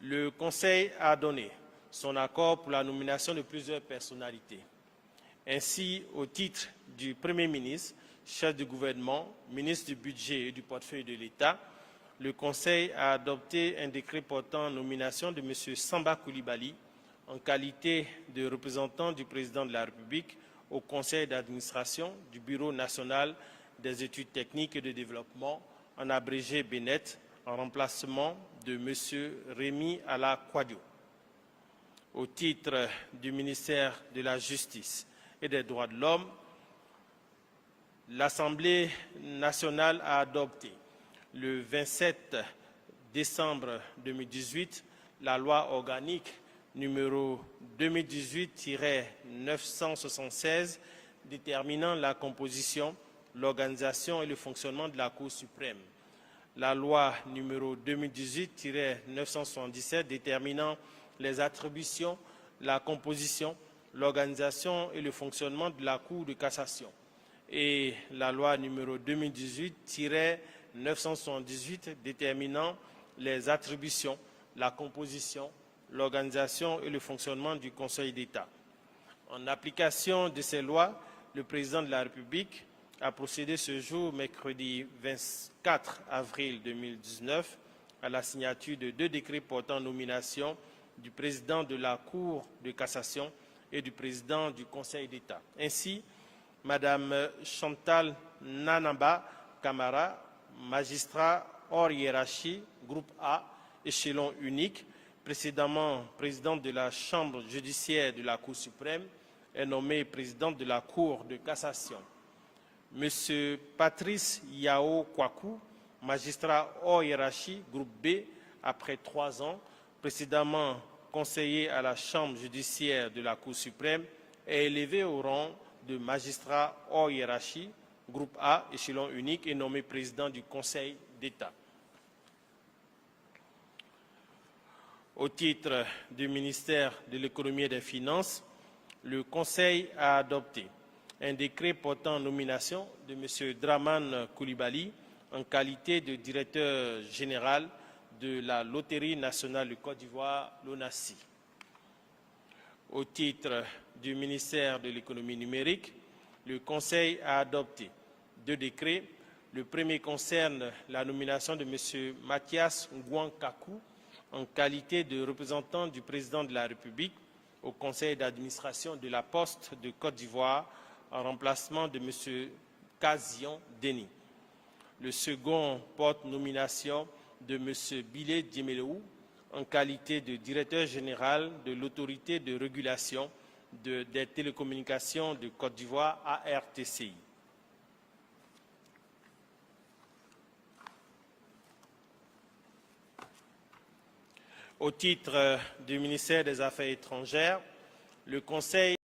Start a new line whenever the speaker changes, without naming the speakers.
Le Conseil a donné son accord pour la nomination de plusieurs personnalités. Ainsi, au titre du Premier ministre, chef du gouvernement, ministre du Budget et du portefeuille de l'État, le Conseil a adopté un décret portant nomination de M. Samba Coulibaly en qualité de représentant du président de la République au Conseil d'administration du Bureau national des études techniques et de développement, en abrégé BNET, en remplacement de M. Rémi Ala Kwadio. Au titre du ministère de la Justice et des Droits de l'Homme, l'Assemblée nationale a adopté le 27 décembre 2018 la loi organique numéro 2018-976 déterminant la composition, l'organisation et le fonctionnement de la Cour suprême. La loi numéro 2018-977 déterminant les attributions, la composition, l'organisation et le fonctionnement de la Cour de cassation. Et la loi numéro 2018-978 déterminant les attributions, la composition, l'organisation et le fonctionnement du Conseil d'État. En application de ces lois, le président de la République a procédé ce jour, mercredi 24 avril 2019, à la signature de 2 décrets portant nomination du président de la Cour de cassation et du président du Conseil d'État. Ainsi, Madame Chantal Nanamba Camara, magistrat hors hiérarchie, groupe A, échelon unique, précédemment présidente de la Chambre judiciaire de la Cour suprême, est nommée présidente de la Cour de cassation. Monsieur Patrice Yao Kwaku, magistrat hors hiérarchie, groupe B, après 3 ans, précédemment conseiller à la Chambre judiciaire de la Cour suprême, est élevé au rang de magistrat hors hiérarchie, groupe A, échelon unique, et nommé président du Conseil d'État. Au titre du ministère de l'Économie et des Finances, le Conseil a adopté un décret portant nomination de M. Dramane Coulibaly en qualité de directeur général de la Loterie nationale de Côte d'Ivoire, l'ONACI. Au titre du ministère de l'Économie numérique, le Conseil a adopté 2 décrets. Le premier concerne la nomination de M. Mathias Ngouan-Kakou en qualité de représentant du président de la République au Conseil d'administration de la Poste de Côte d'Ivoire en remplacement de M. Kazian Deni. Le second porte nomination de M. Bilé Diemelou en qualité de directeur général de l'autorité de régulation des télécommunications de Côte d'Ivoire, ARTCI. Au titre du ministère des Affaires étrangères, le Conseil